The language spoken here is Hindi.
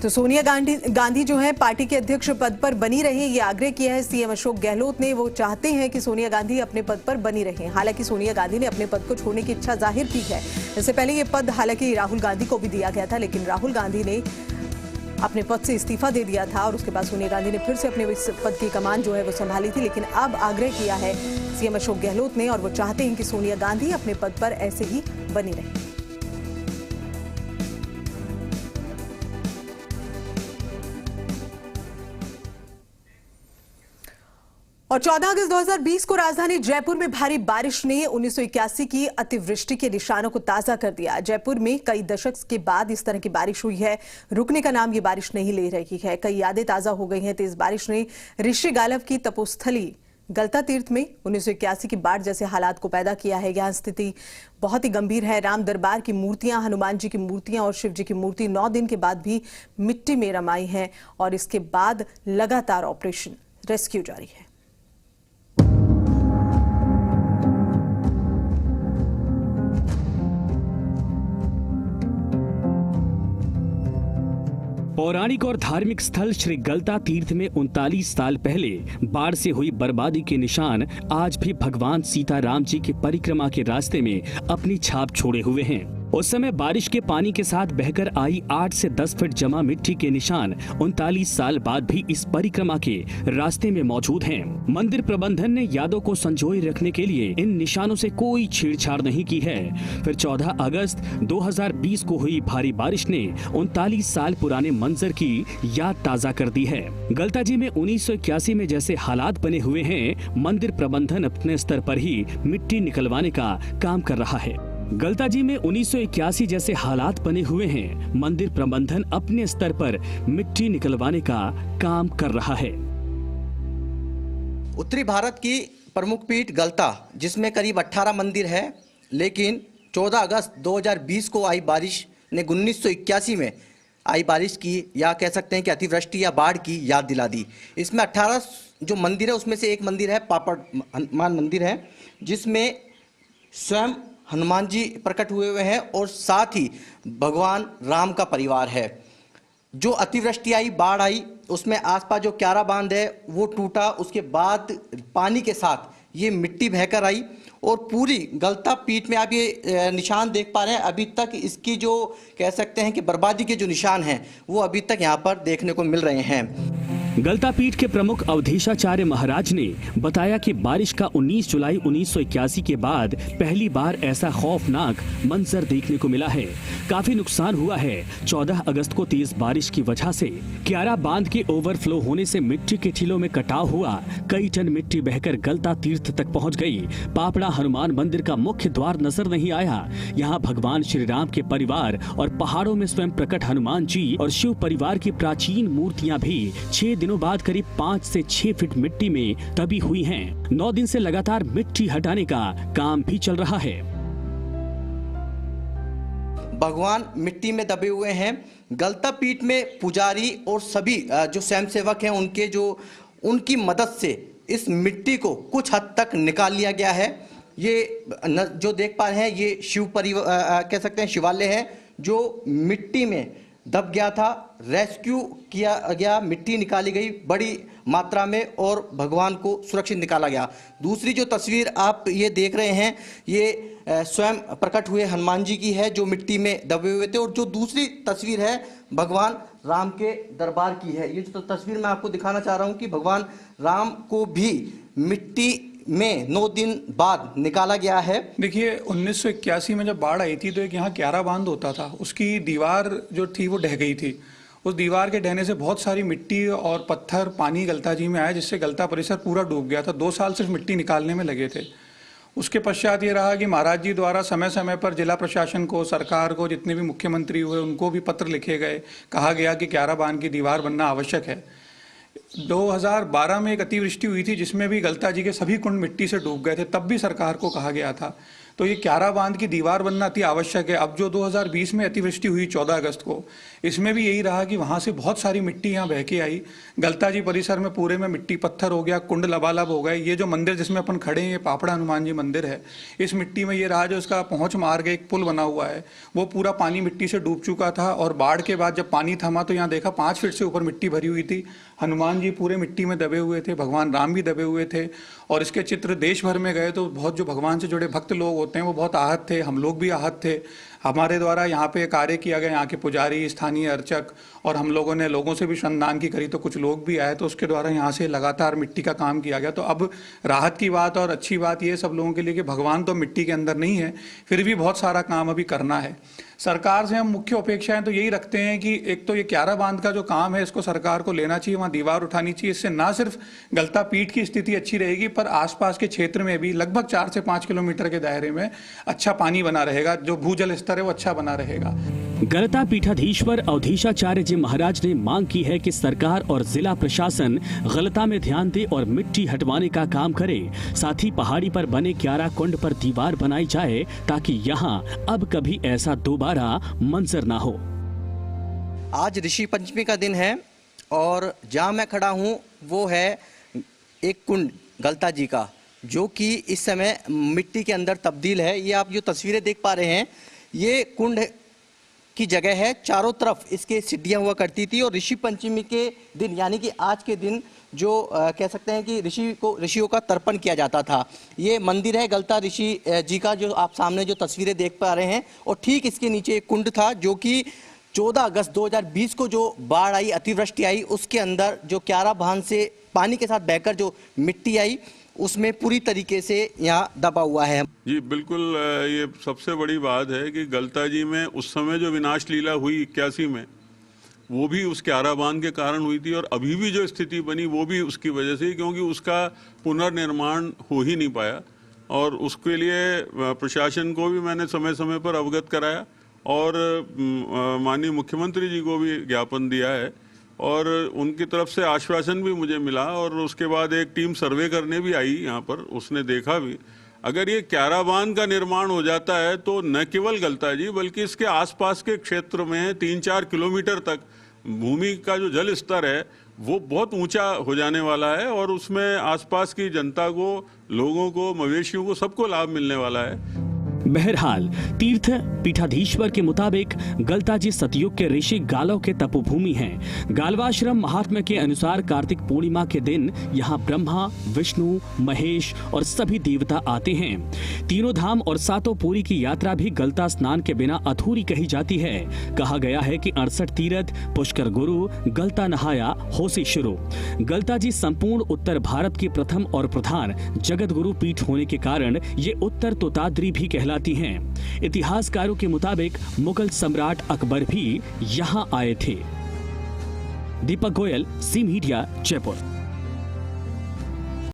तो सोनिया गांधी जो है पार्टी के अध्यक्ष पद पर बनी रहे, ये आग्रह किया है सीएम अशोक गहलोत ने। वो चाहते हैं कि सोनिया गांधी अपने पद पर बनी रहें। हालांकि सोनिया गांधी ने अपने पद को छोड़ने की इच्छा जाहिर की है। इससे पहले ये पद हालांकि राहुल गांधी को भी दिया गया था, लेकिन राहुल गांधी ने अपने पद से इस्तीफा दे दिया था और उसके बाद सोनिया गांधी ने फिर से अपने पद की कमान जो है वो संभाली थी। लेकिन अब आग्रह किया है सीएम अशोक गहलोत ने और वो चाहते हैं कि सोनिया गांधी अपने पद पर ऐसे ही बनी रहे। और 14 अगस्त 2020 को राजधानी जयपुर में भारी बारिश ने 1981 की अतिवृष्टि के निशानों को ताजा कर दिया। जयपुर में कई दशक के बाद इस तरह की बारिश हुई है। रुकने का नाम ये बारिश नहीं ले रही है। कई यादें ताजा हो गई हैं। तेज बारिश ने ऋषि गालव की तपोस्थली गलता तीर्थ में 1981 की बाढ़ जैसे हालात को पैदा किया है। यहाँ स्थिति बहुत ही गंभीर है। राम दरबार की मूर्तियां, हनुमान जी की मूर्तियां और शिव जी की मूर्ति 9 दिन के बाद भी मिट्टी में रमाई है और इसके बाद लगातार ऑपरेशन रेस्क्यू जारी है। पौराणिक और धार्मिक स्थल श्री गलता तीर्थ में 39 साल पहले बाढ़ से हुई बर्बादी के निशान आज भी भगवान सीताराम जी की परिक्रमा के रास्ते में अपनी छाप छोड़े हुए हैं। उस समय बारिश के पानी के साथ बहकर आई 8 से 10 फीट जमा मिट्टी के निशान 39 साल बाद भी इस परिक्रमा के रास्ते में मौजूद हैं। मंदिर प्रबंधन ने यादों को संजोए रखने के लिए इन निशानों से कोई छेड़छाड़ नहीं की है। फिर 14 अगस्त 2020 को हुई भारी बारिश ने 39 साल पुराने मंजर की याद ताजा कर दी है। गलता जी में 1981 में जैसे हालात बने हुए हैं, मंदिर प्रबंधन अपने स्तर पर ही मिट्टी निकलवाने का काम कर रहा है। गलता जी में 1981 जैसे हालात बने हुए हैं। मंदिर प्रबंधन अपने स्तर पर मिट्टी निकलवाने का काम कर रहा है। उत्तरी भारत की प्रमुख पीठ गलता, जिसमें करीब 18 मंदिर है, लेकिन 14 अगस्त 2020 को आई बारिश ने 1981 में आई बारिश की या कह सकते हैं कि अतिवृष्टि या बाढ़ की याद दिला दी। इसमें 18 जो मंदिर है उसमें से एक मंदिर है पापड़ हनुमान मंदिर है, जिसमें स्वयं हनुमान जी प्रकट हुए हैं और साथ ही भगवान राम का परिवार है। जो अतिवृष्टि आई, बाढ़ आई, उसमें आसपास जो क्यारा बांध है वो टूटा। उसके बाद पानी के साथ ये मिट्टी बहकर आई और पूरी गलता पीठ में आप ये निशान देख पा रहे हैं। अभी तक इसकी जो कह सकते हैं कि बर्बादी के जो निशान हैं वो अभी तक यहाँ पर देखने को मिल रहे हैं। गलता पीठ के प्रमुख अवधेशाचार्य महाराज ने बताया कि बारिश का 19 जुलाई 1981 के बाद पहली बार ऐसा खौफनाक मंजर देखने को मिला है। काफी नुकसान हुआ है। 14 अगस्त को तेज बारिश की वजह से क्यारा बांध के ओवरफ्लो होने से मिट्टी के टीलों में कटाव हुआ। कई टन मिट्टी बहकर गलता तीर्थ तक पहुंच गई। पापड़ा हनुमान मंदिर का मुख्य द्वार नजर नहीं आया। यहाँ भगवान श्री राम के परिवार और पहाड़ों में स्वयं प्रकट हनुमान जी और शिव परिवार की प्राचीन मूर्तियां भी 6 दिनों बाद करीब 5 से 6 फीट मिट्टी में दबी हुई हैं। 9 दिन से लगातार मिट्टी हटाने का काम भी चल रहा है। भगवान मिट्टी में दबे हुए हैं। गलता पीठ में पुजारी और सभी जो स्वयंसेवक हैं उनकी मदद से इस मिट्टी को कुछ हद तक निकाल लिया गया है। ये जो देख पा रहे हैं ये शिव परिवार कह सकते हैं शिवालय है जो मिट्टी में दब गया था। रेस्क्यू किया गया, मिट्टी निकाली गई बड़ी मात्रा में और भगवान को सुरक्षित निकाला गया। दूसरी जो तस्वीर आप ये देख रहे हैं ये स्वयं प्रकट हुए हनुमान जी की है जो मिट्टी में दबे हुए थे। और जो दूसरी तस्वीर है भगवान राम के दरबार की है। ये जो तस्वीर मैं आपको दिखाना चाह रहा हूँ कि भगवान राम को भी मिट्टी में 9 दिन बाद निकाला गया है। देखिए 1981 में जब बाढ़ आई थी तो एक यहाँ क्यारा बांध होता था, उसकी दीवार जो थी वो ढह गई थी। उस दीवार के ढहने से बहुत सारी मिट्टी और पत्थर पानी गलता जी में आया, जिससे गलता परिसर पूरा डूब गया था। 2 साल सिर्फ मिट्टी निकालने में लगे थे। उसके पश्चात ये रहा कि महाराज जी द्वारा समय समय पर जिला प्रशासन को, सरकार को, जितने भी मुख्यमंत्री हुए उनको भी पत्र लिखे गए। कहा गया कि क्यारा बांध की दीवार बनना आवश्यक है। 2012 में एक अतिवृष्टि हुई थी जिसमें भी गलता जी के सभी कुंड मिट्टी से डूब गए थे। तब भी सरकार को कहा गया था। तो तो ये क्यारा बांध की दीवार बनना अति आवश्यक है। अब जो 2020 में अतिवृष्टि हुई 14 अगस्त को, इसमें भी यही रहा कि वहां से बहुत सारी मिट्टी यहाँ बह के आई। गलता जी परिसर में पूरे में मिट्टी पत्थर हो गया, कुंड लबालब हो गए। ये जो मंदिर जिसमें अपन खड़े हैं, ये पापड़ा हनुमान जी मंदिर है, इस मिट्टी में ये रहा जो उसका पहुंच मार्ग एक पुल बना हुआ है, वो पूरा पानी मिट्टी से डूब चुका था। और बाढ़ के बाद जब पानी थमा तो यहाँ देखा 5 फीट से ऊपर मिट्टी भरी हुई थी। हनुमान जी पूरे मिट्टी में दबे हुए थे, भगवान राम भी दबे हुए थे। और इसके चित्र देश भर में गए तो बहुत जो भगवान से जुड़े भक्त लोग होते हैं वो बहुत आहत थे, हम लोग भी आहत थे। हमारे द्वारा यहाँ पे कार्य किया गया, यहाँ के पुजारी, स्थानीय अर्चक और हम लोगों ने लोगों से भी श्रमदान की करी, तो कुछ लोग भी आए, तो उसके द्वारा यहाँ से लगातार मिट्टी का काम किया गया। तो अब राहत की बात और अच्छी बात ये सब लोगों के लिए कि भगवान तो मिट्टी के अंदर नहीं है, फिर भी बहुत सारा काम अभी करना है। सरकार से हम मुख्य अपेक्षाएं तो यही रखते हैं कि एक तो ये क्यारा बांध का जो काम है इसको सरकार को लेना चाहिए, वहाँ दीवार उठानी चाहिए। इससे ना सिर्फ गलता पीठ की स्थिति अच्छी रहेगी पर आसपास के क्षेत्र में भी लगभग 4 से 5 किलोमीटर के दायरे में अच्छा पानी बना रहेगा, जो भूजल स्तर है वो अच्छा बना रहेगा। गलता पीठाधीश्वर अवधेशाचार्य जी महाराज ने मांग की है कि सरकार और जिला प्रशासन गलता में ध्यान दे और मिट्टी हटवाने का काम करे। साथ ही पहाड़ी पर बने क्यारा कुंड पर दीवार बनाई जाए ताकि यहाँ अब कभी ऐसा दोबारा मंजर ना हो। आज ऋषि पंचमी का दिन है और जहाँ मैं खड़ा हूँ वो है एक कुंड गलता जी का, जो कि इस समय मिट्टी के अंदर तब्दील है। ये आप जो तस्वीरें देख पा रहे हैं, ये कुंड की जगह है। चारों तरफ इसके सीढ़ियाँ हुआ करती थी और ऋषि पंचमी के दिन यानी कि आज के दिन जो कह सकते हैं कि ऋषियों का तर्पण किया जाता था। ये मंदिर है गलता ऋषि जी का, जो आप सामने जो तस्वीरें देख पा रहे हैं, और ठीक इसके नीचे एक कुंड था जो कि 14 अगस्त 2020 को जो बाढ़ आई, अतिवृष्टि आई, उसके अंदर जो क्यारा बांध से पानी के साथ बहकर जो मिट्टी आई उसमें पूरी तरीके से यहाँ दबा हुआ है। जी बिल्कुल, ये सबसे बड़ी बात है कि गलता जी में उस समय जो विनाश लीला हुई 81 में, वो भी उस क्यारा बांध के कारण हुई थी और अभी भी जो स्थिति बनी वो भी उसकी वजह से, क्योंकि उसका पुनर्निर्माण हो ही नहीं पाया। और उसके लिए प्रशासन को भी मैंने समय समय पर अवगत कराया और माननीय मुख्यमंत्री जी को भी ज्ञापन दिया है और उनकी तरफ से आश्वासन भी मुझे मिला। और उसके बाद एक टीम सर्वे करने भी आई यहाँ पर, उसने देखा भी अगर ये क्यारा बांध का निर्माण हो जाता है तो न केवल गलता जी बल्कि इसके आसपास के क्षेत्र में 3-4 किलोमीटर तक भूमि का जो जल स्तर है वो बहुत ऊंचा हो जाने वाला है और उसमें आसपास की जनता को, लोगों को, मवेशियों को, सबको लाभ मिलने वाला है। बहरहाल तीर्थ पीठाधीश्वर के मुताबिक गलता जी सतयुग के ऋषि गालव के तपोभूमि हैं। गालवाश्रम महात्म्य के अनुसार कार्तिक पूर्णिमा के दिन यहाँ ब्रह्मा, विष्णु, महेश और सभी देवता आते हैं। तीनों धाम और 7 पुरी की यात्रा भी गलता स्नान के बिना अधूरी कही जाती है। कहा गया है कि 68 तीर्थ, पुष्कर गुरु, गलता नहाया, होसी शुरू। गलता जी संपूर्ण उत्तर भारत की प्रथम और प्रधान जगत गुरु पीठ होने के कारण ये उत्तर तोताद्री भी कहलाती हैं। इतिहासकारों के मुताबिक मुगल सम्राट अकबर भी यहाँ आए थे। दीपक गोयल, सी मीडिया, जयपुर।